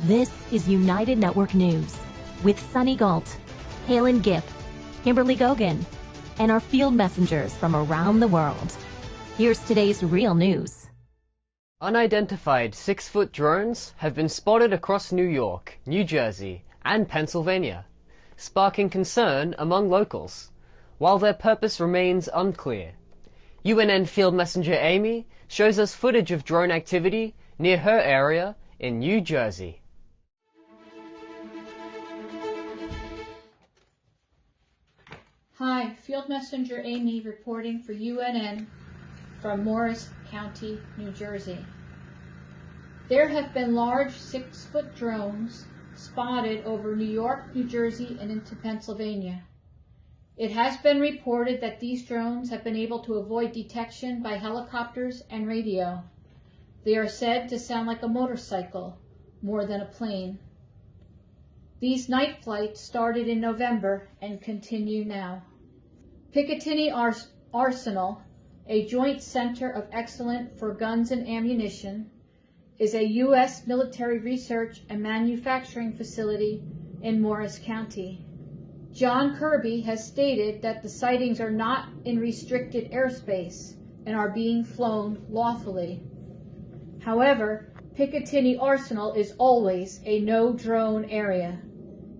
This is United Network News with Sunny Galt, Calen, Kimberly Gogan, and our field messengers from around the world. Here's today's real news. Unidentified 6-foot drones have been spotted across New York, New Jersey, and Pennsylvania, sparking concern among locals, while their purpose remains unclear. UNN field messenger Amy shows us footage of drone activity near her area in New Jersey. Hi, Field Messenger Amy reporting for UNN from Morris County, New Jersey. There have been large 6-foot drones spotted over New York, New Jersey, and into Pennsylvania. It has been reported that these drones have been able to avoid detection by helicopters and radio. They are said to sound like a motorcycle more than a plane. These night flights started in November and continue now. Picatinny Arsenal, a joint center of excellence for guns and ammunition, is a U.S. military research and manufacturing facility in Morris County. John Kirby has stated that the sightings are not in restricted airspace and are being flown lawfully. However, Picatinny Arsenal is always a no-drone area.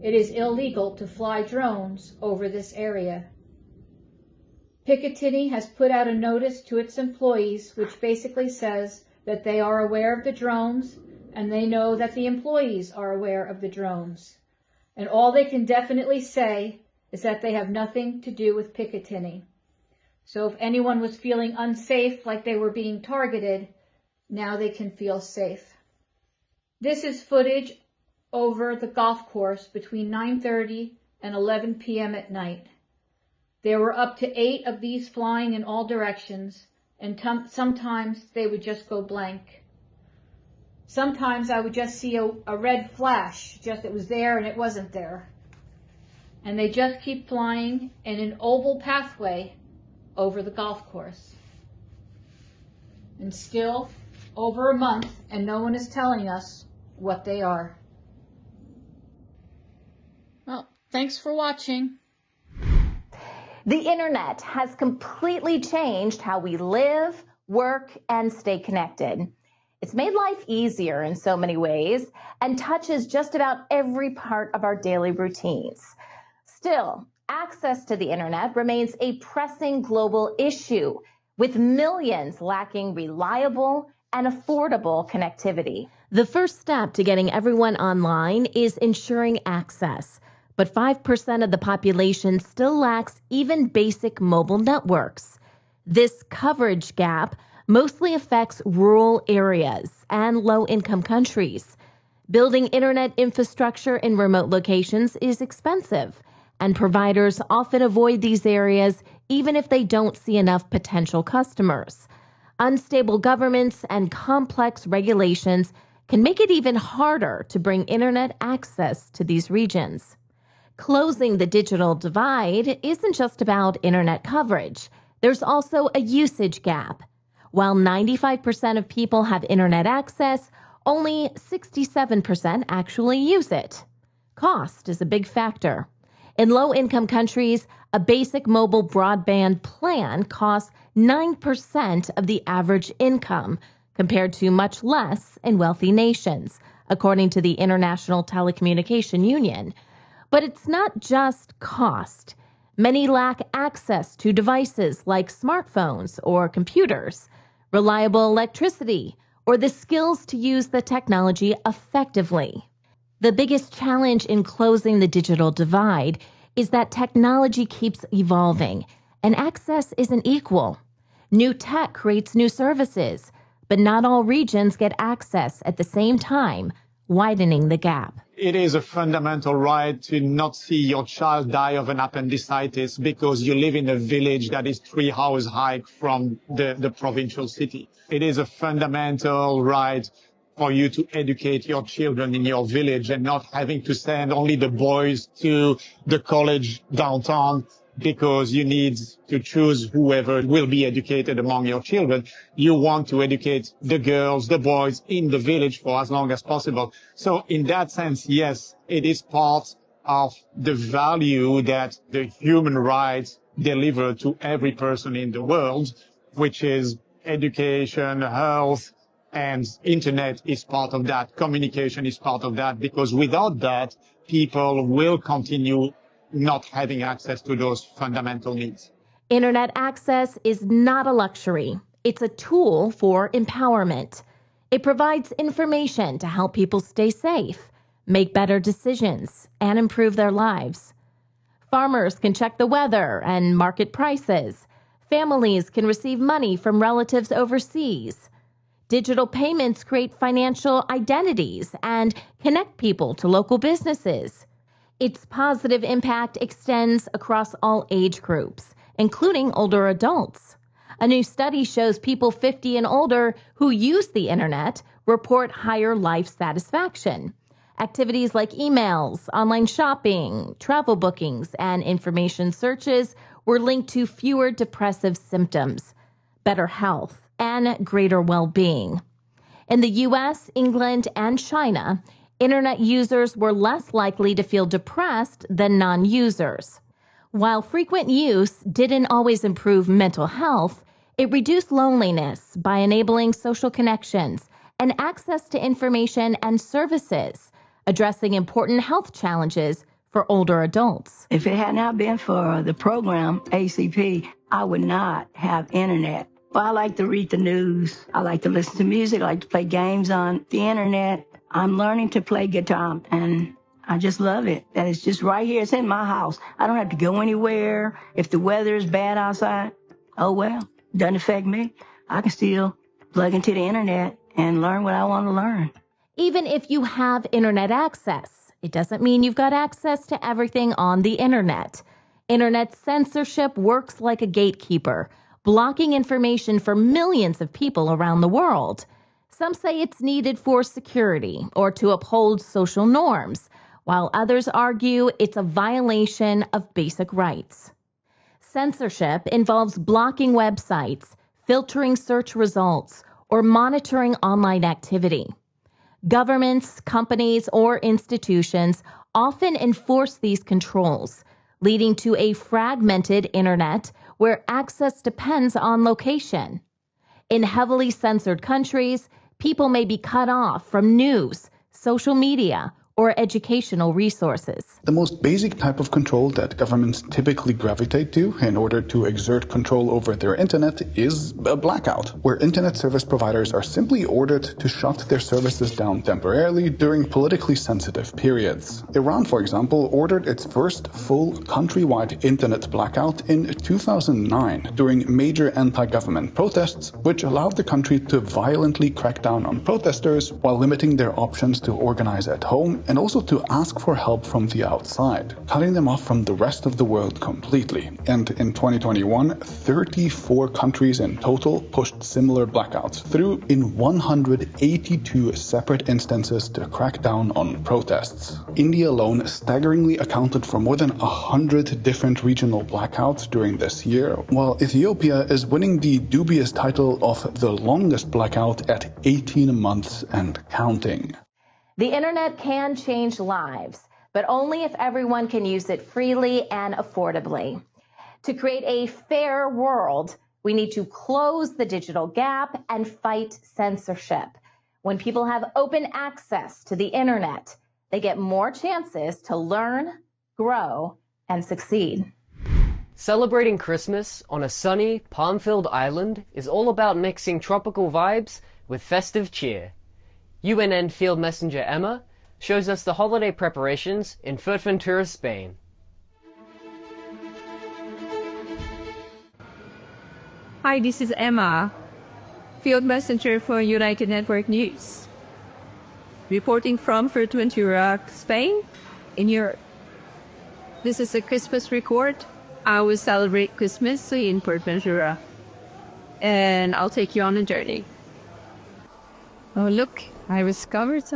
It is illegal to fly drones over this area. Picatinny has put out a notice to its employees which basically says that they are aware of the drones and they know that the employees are aware of the drones. And all they can definitely say is that they have nothing to do with Picatinny. So if anyone was feeling unsafe, like they were being targeted, now they can feel safe. This is footage over the golf course between 9:30 and 11 p.m. at night. There were up to 8 of these flying in all directions, and sometimes they would just go blank. Sometimes I would just see a red flash, just it was there and it wasn't there. And they just keep flying in an oval pathway over the golf course. And still over a month, and no one is telling us what they are. Well, thanks for watching. The internet has completely changed how we live, work, and stay connected. It's made life easier in so many ways and touches just about every part of our daily routines. Still, access to the internet remains a pressing global issue, with millions lacking reliable and affordable connectivity. The first step to getting everyone online is ensuring access. But 5% of the population still lacks even basic mobile networks. This coverage gap mostly affects rural areas and low-income countries. Building internet infrastructure in remote locations is expensive, and providers often avoid these areas even if they don't see enough potential customers. Unstable governments and complex regulations can make it even harder to bring internet access to these regions. Closing the digital divide isn't just about internet coverage. There's also a usage gap. While 95% of people have internet access, only 67% actually use it. Cost is a big factor. In low-income countries, a basic mobile broadband plan costs 9% of the average income, compared to much less in wealthy nations, according to the International Telecommunication Union. But it's not just cost. Many lack access to devices like smartphones or computers, reliable electricity, or the skills to use the technology effectively. The biggest challenge in closing the digital divide is that technology keeps evolving, and access isn't equal. New tech creates new services, but not all regions get access at the same time, widening the gap. It is a fundamental right to not see your child die of an appendicitis because you live in a village that is 3 hours hike from the provincial city. It is a fundamental right for you to educate your children in your village and not having to send only the boys to the college downtown because you need to choose whoever will be educated among your children. You want to educate the girls, the boys in the village for as long as possible. So in that sense, yes, it is part of the value that the human rights deliver to every person in the world, which is education, health, and internet is part of that. Communication is part of that, because without that, people will continue not having access to those fundamental needs. Internet access is not a luxury. It's a tool for empowerment. It provides information to help people stay safe, make better decisions, and improve their lives. Farmers can check the weather and market prices. Families can receive money from relatives overseas. Digital payments create financial identities and connect people to local businesses. Its positive impact extends across all age groups, including older adults. A new study shows people 50 and older who use the internet report higher life satisfaction. Activities like emails, online shopping, travel bookings, and information searches were linked to fewer depressive symptoms, better health, and greater well-being. In the U.S., England, and China, internet users were less likely to feel depressed than non-users. While frequent use didn't always improve mental health, it reduced loneliness by enabling social connections and access to information and services, addressing important health challenges for older adults. If it had not been for the program, ACP, I would not have internet. Well, I like to read the news. I like to listen to music. I like to play games on the internet. I'm learning to play guitar, and I just love it. That it's just right here. It's in my house. I don't have to go anywhere. If the weather is bad outside, oh well, doesn't affect me. I can still plug into the internet and learn what I want to learn. Even if you have internet access, it doesn't mean you've got access to everything on the internet. Internet censorship works like a gatekeeper, blocking information for millions of people around the world. Some say it's needed for security or to uphold social norms, while others argue it's a violation of basic rights. Censorship involves blocking websites, filtering search results, or monitoring online activity. Governments, companies, or institutions often enforce these controls, leading to a fragmented internet where access depends on location. In heavily censored countries, people may be cut off from news, social media, or educational resources. The most basic type of control that governments typically gravitate to in order to exert control over their internet is a blackout, where internet service providers are simply ordered to shut their services down temporarily during politically sensitive periods. Iran, for example, ordered its first full countrywide internet blackout in 2009 during major anti-government protests, which allowed the country to violently crack down on protesters while limiting their options to organize at home and also to ask for help from the outside, cutting them off from the rest of the world completely. And in 2021, 34 countries in total pushed similar blackouts through in 182 separate instances to crack down on protests. India alone staggeringly accounted for more than 100 different regional blackouts during this year, while Ethiopia is winning the dubious title of the longest blackout at 18 months and counting. The internet can change lives, but only if everyone can use it freely and affordably. To create a fair world, we need to close the digital gap and fight censorship. When people have open access to the internet, they get more chances to learn, grow, and succeed. Celebrating Christmas on a sunny, palm-filled island is all about mixing tropical vibes with festive cheer. UNN Field Messenger Emma shows us the holiday preparations in Fuerteventura, Spain. Hi, this is Emma, Field Messenger for United Network News, reporting from Fuerteventura, Spain, in Europe. This is a Christmas report. I will celebrate Christmas in Fuerteventura, and I'll take you on a journey. Oh, look, I discovered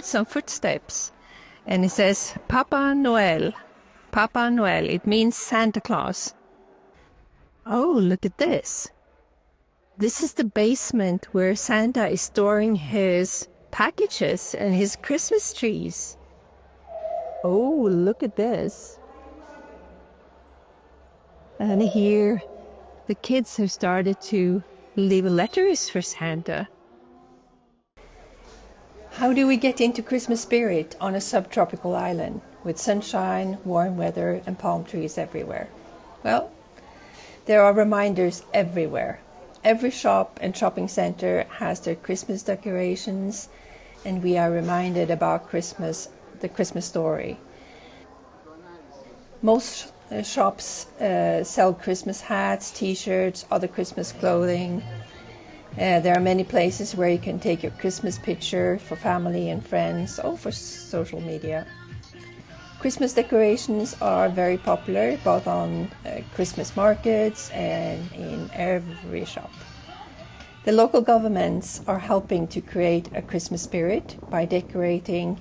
some footsteps, and it says Papa Noel. Papa Noel. It means Santa Claus. Oh, look at this. This is the basement where Santa is storing his packages and his Christmas trees. Oh, look at this. And here, the kids have started to leave letters for Santa. How do we get into Christmas spirit on a subtropical island with sunshine, warm weather, and palm trees everywhere? Well, there are reminders everywhere. Every shop and shopping center has their Christmas decorations, and we are reminded about Christmas, the Christmas story. Most shops sell Christmas hats, t-shirts, other Christmas clothing. There are many places where you can take your Christmas picture for family and friends or for social media. Christmas decorations are very popular both on Christmas markets and in every shop. The local governments are helping to create a Christmas spirit by decorating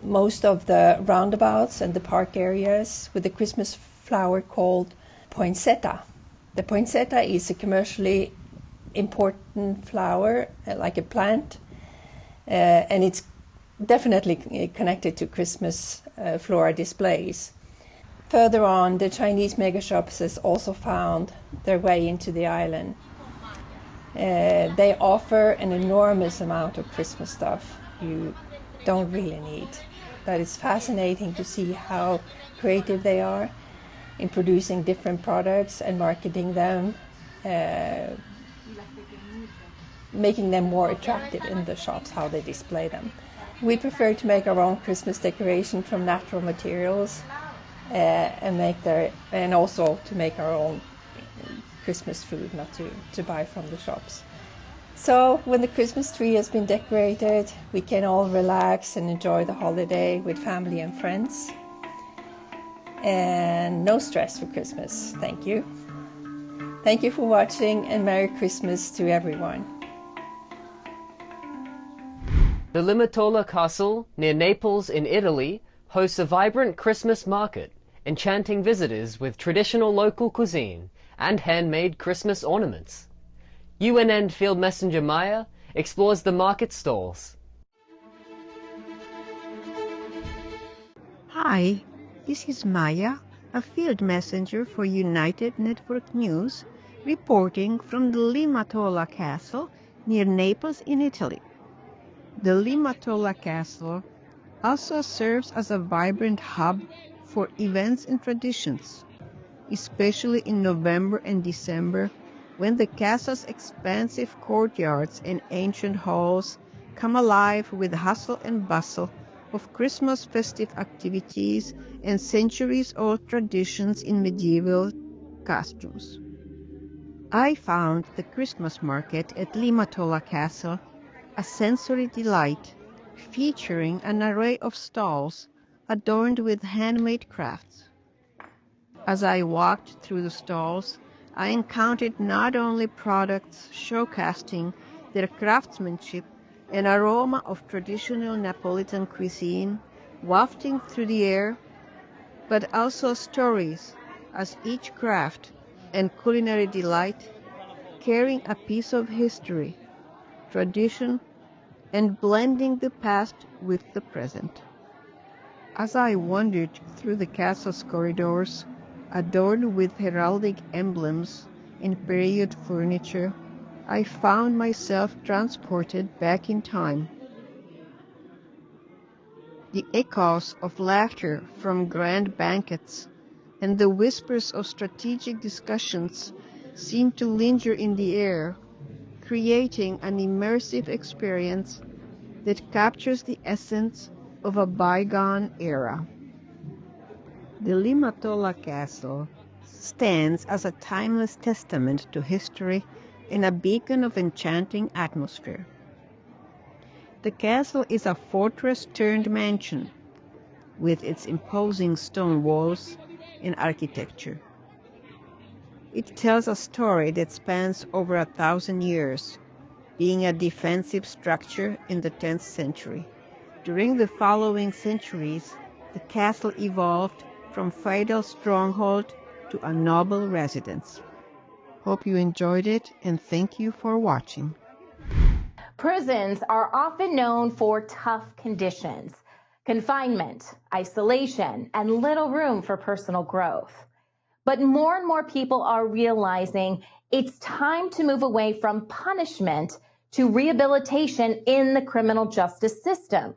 most of the roundabouts and the park areas with a Christmas flower called poinsettia. The poinsettia is a commercially important flower, like a plant, and it's definitely connected to Christmas flora displays. Further on, the Chinese megashops has also found their way into the island. They offer an enormous amount of Christmas stuff you don't really need. But it's fascinating to see how creative they are in producing different products and marketing them, making them more attractive in the shops, how they display them. We prefer to make our own Christmas decoration from natural materials and also to make our own Christmas food, not to buy from the shops. So when the Christmas tree has been decorated, we can all relax and enjoy the holiday with family and friends. And no stress for Christmas. Thank you. Thank you for watching, and Merry Christmas to everyone. The Limatola Castle, near Naples in Italy, hosts a vibrant Christmas market, enchanting visitors with traditional local cuisine and handmade Christmas ornaments. UNN Field Messenger Maya explores the market stalls. Hi, this is Maya, a field messenger for United Network News, reporting from the Limatola Castle near Naples in Italy. The Limatola Castle also serves as a vibrant hub for events and traditions, especially in November and December, when the castle's expansive courtyards and ancient halls come alive with hustle and bustle of Christmas festive activities and centuries-old traditions in medieval costumes. I found the Christmas market at Limatola Castle a sensory delight, featuring an array of stalls adorned with handmade crafts. As I walked through the stalls, I encountered not only products showcasing their craftsmanship and aroma of traditional Neapolitan cuisine wafting through the air, but also stories, as each craft and culinary delight carrying a piece of history, tradition, and blending the past with the present. As I wandered through the castle's corridors, adorned with heraldic emblems and period furniture, I found myself transported back in time. The echoes of laughter from grand banquets and the whispers of strategic discussions seemed to linger in the air, creating an immersive experience that captures the essence of a bygone era. The Limatola Castle stands as a timeless testament to history and a beacon of enchanting atmosphere. The castle is a fortress-turned-mansion, with its imposing stone walls and architecture. It tells a story that spans over 1,000 years, being a defensive structure in the 10th century. During the following centuries, the castle evolved from feudal stronghold to a noble residence. Hope you enjoyed it, and thank you for watching. Prisons are often known for tough conditions, confinement, isolation, and little room for personal growth. But more and more people are realizing it's time to move away from punishment to rehabilitation in the criminal justice system.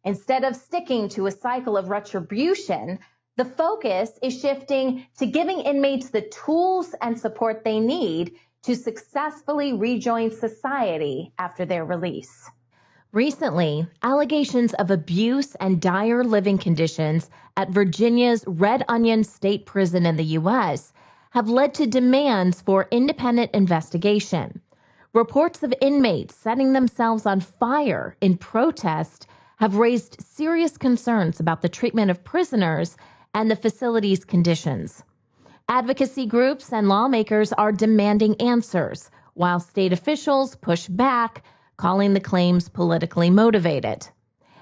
Instead of sticking to a cycle of retribution, the focus is shifting to giving inmates the tools and support they need to successfully rejoin society after their release. Recently, allegations of abuse and dire living conditions at Virginia's Red Onion State Prison in the U.S. have led to demands for independent investigation. Reports of inmates setting themselves on fire in protest have raised serious concerns about the treatment of prisoners and the facility's conditions. Advocacy groups and lawmakers are demanding answers, while state officials push back, calling the claims politically motivated.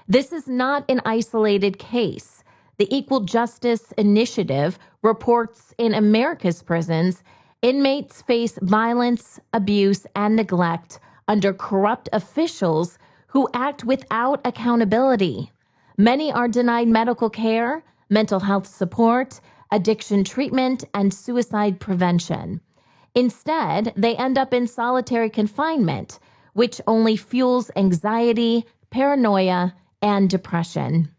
This is not an isolated case. The Equal Justice Initiative reports in America's prisons, inmates face violence, abuse, and neglect under corrupt officials who act without accountability. Many are denied medical care, mental health support, addiction treatment, and suicide prevention. Instead, they end up in solitary confinement, which only fuels anxiety, paranoia, and depression.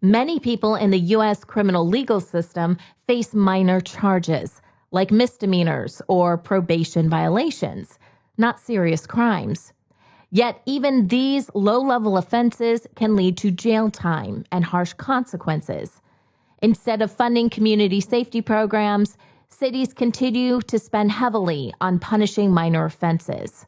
Many people in the U.S. criminal legal system face minor charges, like misdemeanors or probation violations, not serious crimes. Yet even these low-level offenses can lead to jail time and harsh consequences. Instead of funding community safety programs, cities continue to spend heavily on punishing minor offenses.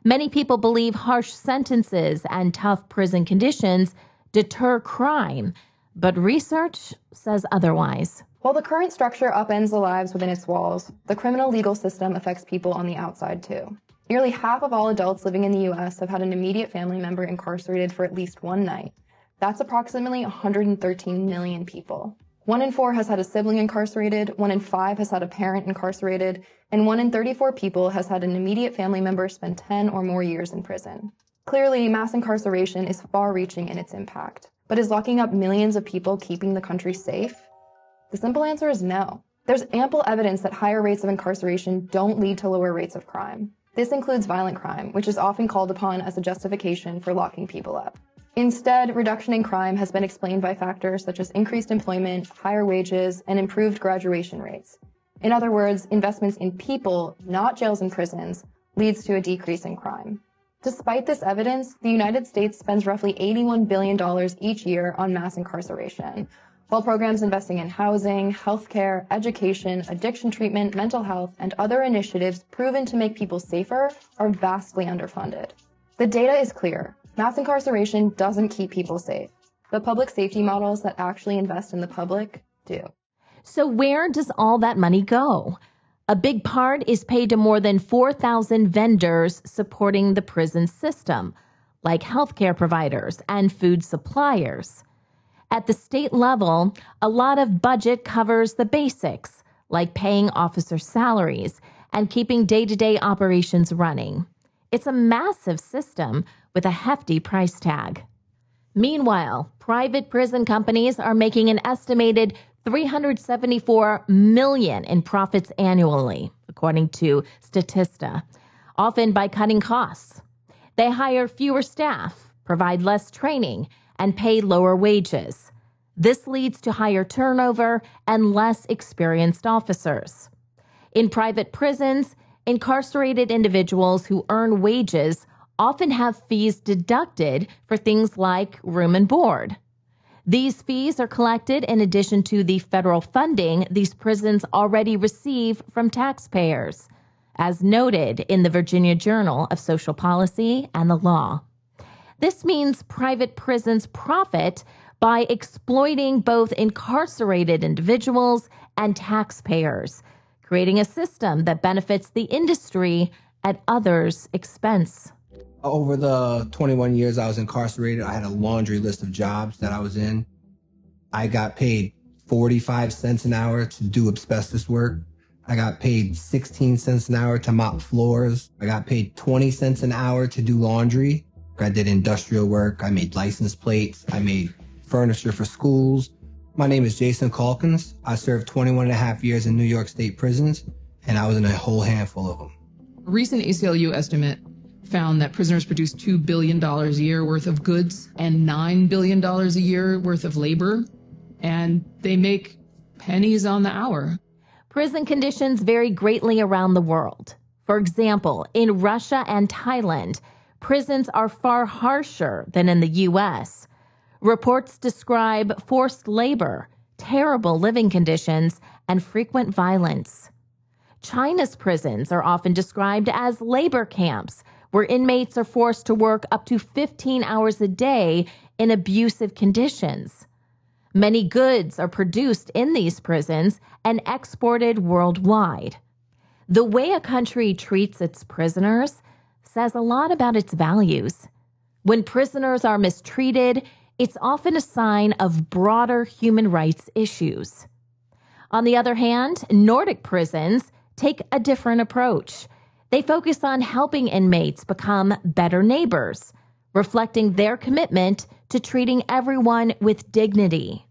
Many people believe harsh sentences and tough prison conditions deter crime, but research says otherwise. While the current structure upends the lives within its walls, the criminal legal system affects people on the outside too. Nearly half of all adults living in the U.S. have had an immediate family member incarcerated for at least one night. That's approximately 113 million people. 1 in 4 has had a sibling incarcerated, 1 in 5 has had a parent incarcerated, and 1 in 34 people has had an immediate family member spend 10 or more years in prison. Clearly, mass incarceration is far-reaching in its impact. But is locking up millions of people keeping the country safe? The simple answer is no. There's ample evidence that higher rates of incarceration don't lead to lower rates of crime. This includes violent crime, which is often called upon as a justification for locking people up. Instead, reduction in crime has been explained by factors such as increased employment, higher wages, and improved graduation rates. In other words, investments in people, not jails and prisons, leads to a decrease in crime. Despite this evidence, the United States spends roughly $81 billion each year on mass incarceration, while programs investing in housing, healthcare, education, addiction treatment, mental health, and other initiatives proven to make people safer are vastly underfunded. The data is clear. Mass incarceration doesn't keep people safe. The public safety models that actually invest in the public do. So where does all that money go? A big part is paid to more than 4,000 vendors supporting the prison system, like healthcare providers and food suppliers. At the state level, a lot of budget covers the basics, like paying officer salaries and keeping day-to-day operations running. It's a massive system with a hefty price tag. Meanwhile, private prison companies are making an estimated $374 million in profits annually, according to Statista, often by cutting costs. They hire fewer staff, provide less training, and pay lower wages. This leads to higher turnover and less experienced officers. In private prisons, incarcerated individuals who earn wages often have fees deducted for things like room and board. These fees are collected in addition to the federal funding these prisons already receive from taxpayers, as noted in the Virginia Journal of Social Policy and the Law. This means private prisons profit by exploiting both incarcerated individuals and taxpayers, creating a system that benefits the industry at others' expense. Over the 21 years I was incarcerated, I had a laundry list of jobs that I was in. I got paid 45 cents an hour to do asbestos work. I got paid 16 cents an hour to mop floors. I got paid 20 cents an hour to do laundry. I did industrial work. I made license plates. I made furniture for schools. My name is Jason Calkins. I served 21 and a half years in New York State prisons, and I was in a whole handful of them. A recent ACLU estimate found that prisoners produce $2 billion a year worth of goods and $9 billion a year worth of labor, and they make pennies on the hour. Prison conditions vary greatly around the world. For example, in Russia and Thailand, prisons are far harsher than in the U.S. Reports describe forced labor, terrible living conditions, and frequent violence. China's prisons are often described as labor camps, where inmates are forced to work up to 15 hours a day in abusive conditions. Many goods are produced in these prisons and exported worldwide. The way a country treats its prisoners says a lot about its values. When prisoners are mistreated, it's often a sign of broader human rights issues. On the other hand, Nordic prisons take a different approach. They focus on helping inmates become better neighbors, reflecting their commitment to treating everyone with dignity.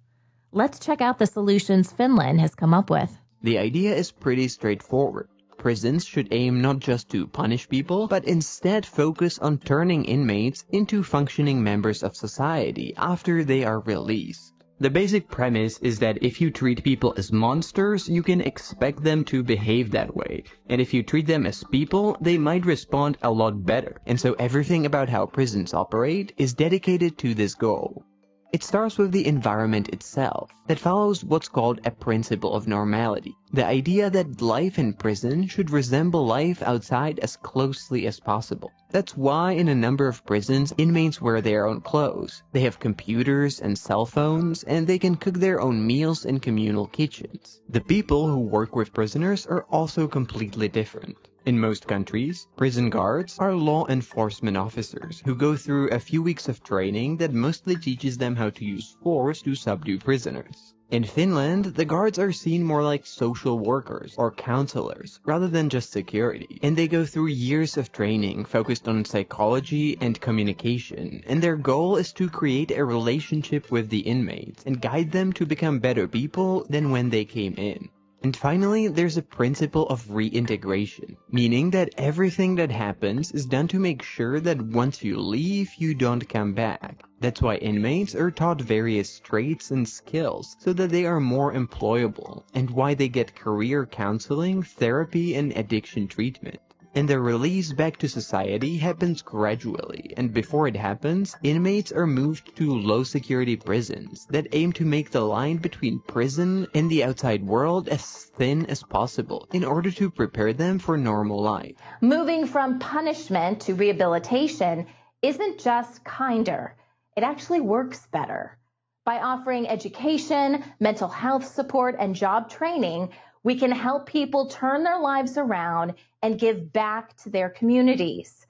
Let's check out the solutions Finland has come up with. The idea is pretty straightforward. Prisons should aim not just to punish people, but instead focus on turning inmates into functioning members of society after they are released. The basic premise is that if you treat people as monsters, you can expect them to behave that way. And if you treat them as people, they might respond a lot better. And so everything about how prisons operate is dedicated to this goal. It starts with the environment itself, that follows what's called a principle of normality. The idea that life in prison should resemble life outside as closely as possible. That's why in a number of prisons, inmates wear their own clothes. They have computers and cell phones, and they can cook their own meals in communal kitchens. The people who work with prisoners are also completely different. In most countries, prison guards are law enforcement officers who go through a few weeks of training that mostly teaches them how to use force to subdue prisoners. In Finland, the guards are seen more like social workers or counselors rather than just security, and they go through years of training focused on psychology and communication, and their goal is to create a relationship with the inmates and guide them to become better people than when they came in. And finally, there's a principle of reintegration, meaning that everything that happens is done to make sure that once you leave, you don't come back. That's why inmates are taught various traits and skills so that they are more employable, and why they get career counseling, therapy, and addiction treatment. And their release back to society happens gradually, and before it happens, inmates are moved to low-security prisons that aim to make the line between prison and the outside world as thin as possible in order to prepare them for normal life. Moving from punishment to rehabilitation isn't just kinder, it actually works better. By offering education, mental health support, and job training, we can help people turn their lives around and give back to their communities.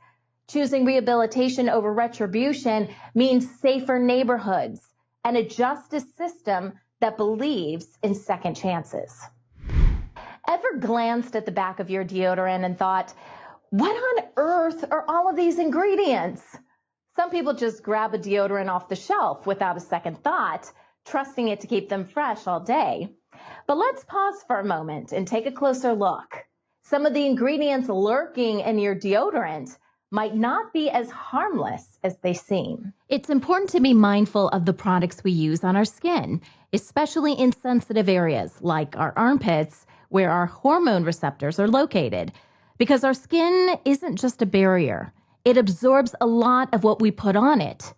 Choosing rehabilitation over retribution means safer neighborhoods and a justice system that believes in second chances. Ever glanced at the back of your deodorant and thought, what on earth are all of these ingredients? Some people just grab a deodorant off the shelf without a second thought, trusting it to keep them fresh all day. But let's pause for a moment and take a closer look. Some of the ingredients lurking in your deodorant might not be as harmless as they seem. It's important to be mindful of the products we use on our skin, especially in sensitive areas like our armpits, where our hormone receptors are located, because our skin isn't just a barrier. It absorbs a lot of what we put on it.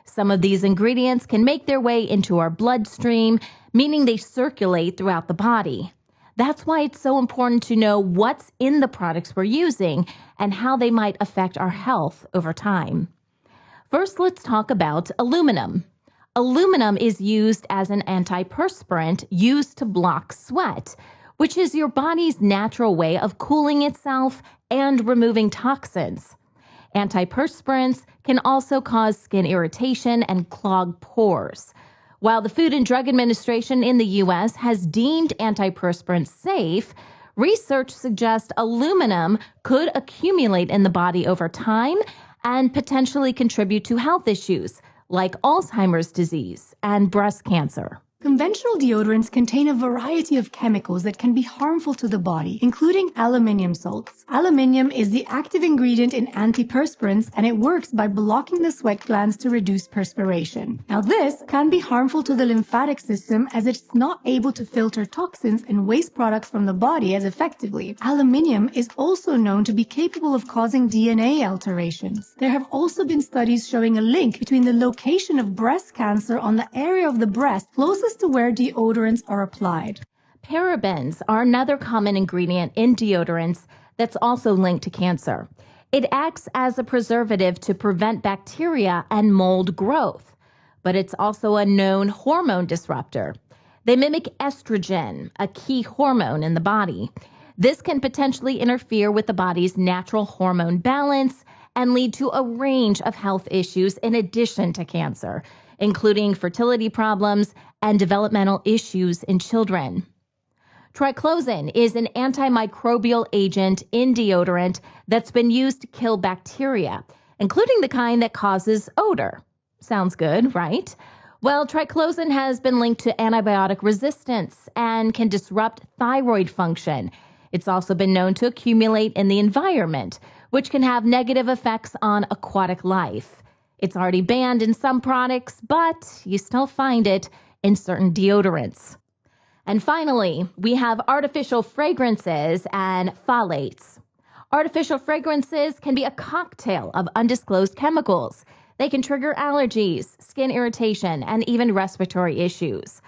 Some of these ingredients can make their way into our bloodstream, meaning they circulate throughout the body. That's why it's so important to know what's in the products we're using and how they might affect our health over time. First, let's talk about aluminum. Aluminum is used as an antiperspirant used to block sweat, which is your body's natural way of cooling itself and removing toxins. Antiperspirants can also cause skin irritation and clog pores. While the Food and Drug Administration in the U.S. has deemed antiperspirants safe, research suggests aluminum could accumulate in the body over time and potentially contribute to health issues like Alzheimer's disease and breast cancer. Conventional deodorants contain a variety of chemicals that can be harmful to the body, including aluminium salts. Aluminium is the active ingredient in antiperspirants, and it works by blocking the sweat glands to reduce perspiration. Now, this can be harmful to the lymphatic system as it's not able to filter toxins and waste products from the body as effectively. Aluminium is also known to be capable of causing DNA alterations. There have also been studies showing a link between the location of breast cancer on the area of the breast closest to where deodorants are applied. Parabens are another common ingredient in deodorants that's also linked to cancer. It acts as a preservative to prevent bacteria and mold growth, but it's also a known hormone disruptor. They mimic estrogen, a key hormone in the body. This can potentially interfere with the body's natural hormone balance and lead to a range of health issues in addition to cancer, including fertility problems and developmental issues in children. Triclosan is an antimicrobial agent in deodorant that's been used to kill bacteria, including the kind that causes odor. Sounds good, right? Well, triclosan has been linked to antibiotic resistance and can disrupt thyroid function. It's also been known to accumulate in the environment, which can have negative effects on aquatic life. It's already banned in some products, but you still find it in certain deodorants. And finally, we have artificial fragrances and phthalates. Artificial fragrances can be a cocktail of undisclosed chemicals. They can trigger allergies, skin irritation, and even respiratory issues.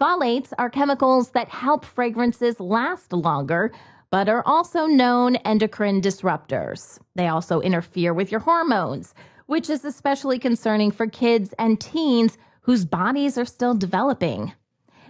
Phthalates are chemicals that help fragrances last longer, but are also known endocrine disruptors. They also interfere with your hormones, which is especially concerning for kids and teens whose bodies are still developing.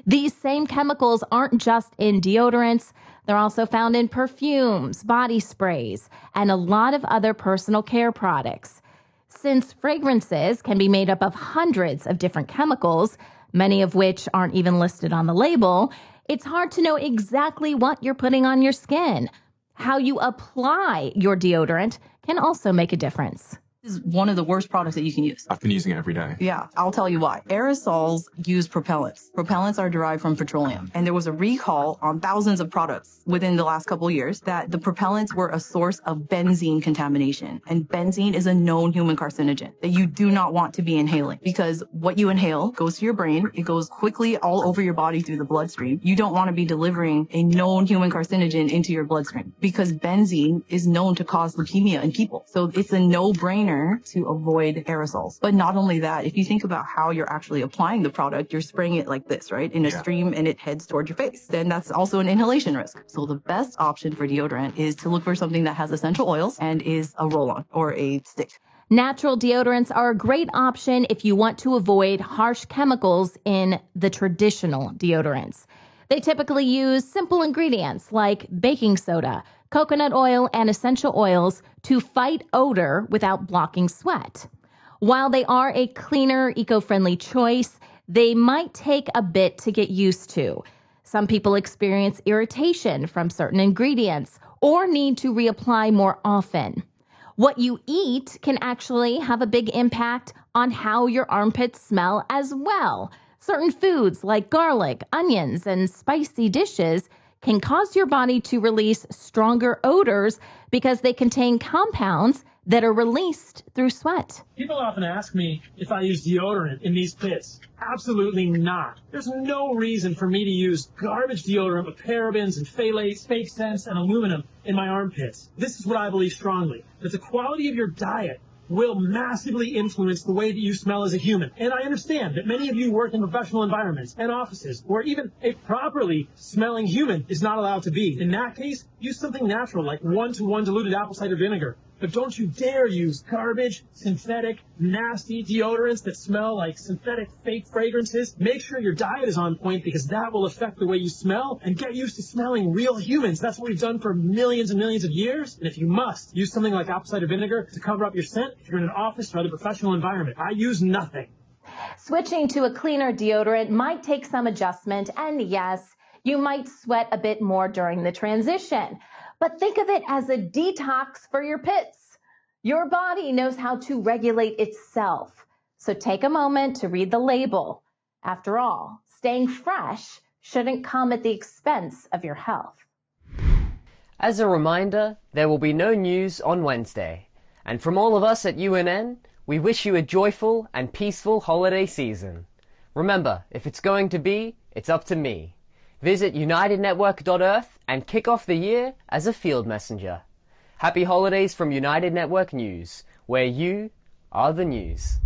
These same chemicals aren't just in deodorants. They're also found in perfumes, body sprays, and a lot of other personal care products. Since fragrances can be made up of hundreds of different chemicals, many of which aren't even listed on the label, it's hard to know exactly what you're putting on your skin. How you apply your deodorant can also make a difference. Is one of the worst products that you can use. I've been using it every day. Yeah, I'll tell you why. Aerosols use propellants. Propellants are derived from petroleum. And there was a recall on thousands of products within the last couple of years that the propellants were a source of benzene contamination. And benzene is a known human carcinogen that you do not want to be inhaling, because what you inhale goes to your brain. It goes quickly all over your body through the bloodstream. You don't want to be delivering a known human carcinogen into your bloodstream, because benzene is known to cause leukemia in people. So it's a no-brainer to avoid aerosols. But not only that, if you think about how you're actually applying the product, you're spraying it like this, right? In a stream, and it heads towards your face. Then that's also an inhalation risk. So the best option for deodorant is to look for something that has essential oils and is a roll-on or a stick. Natural deodorants are a great option if you want to avoid harsh chemicals in the traditional deodorants. They typically use simple ingredients like baking soda, coconut oil, and essential oils to fight odor without blocking sweat. While they are a cleaner, eco-friendly choice, they might take a bit to get used to. Some people experience irritation from certain ingredients or need to reapply more often. What you eat can actually have a big impact on how your armpits smell as well. Certain foods like garlic, onions, and spicy dishes can cause your body to release stronger odors because they contain compounds that are released through sweat. People often ask me if I use deodorant in these pits. Absolutely not. There's no reason for me to use garbage deodorant with parabens and phthalates, fake scents, and aluminum in my armpits. This is what I believe strongly, that the quality of your diet will massively influence the way that you smell as a human. And I understand that many of you work in professional environments and offices where even a properly smelling human is not allowed to be. In that case, use something natural like 1-to-1 diluted apple cider vinegar. But don't you dare use garbage, synthetic, nasty deodorants that smell like synthetic fake fragrances. Make sure your diet is on point, because that will affect the way you smell, and get used to smelling real humans. That's what we've done for millions and millions of years. And if you must, use something like apple cider vinegar to cover up your scent if you're in an office or other professional environment. I use nothing. Switching to a cleaner deodorant might take some adjustment, and yes, you might sweat a bit more during the transition. But think of it as a detox for your pits. Your body knows how to regulate itself. So take a moment to read the label. After all, staying fresh shouldn't come at the expense of your health. As a reminder, there will be no news on Wednesday. And from all of us at UNN, we wish you a joyful and peaceful holiday season. Remember, if it's going to be, it's up to me. Visit unitednetwork.earth and kick off the year as a field messenger. Happy holidays from United Network News, where you are the news.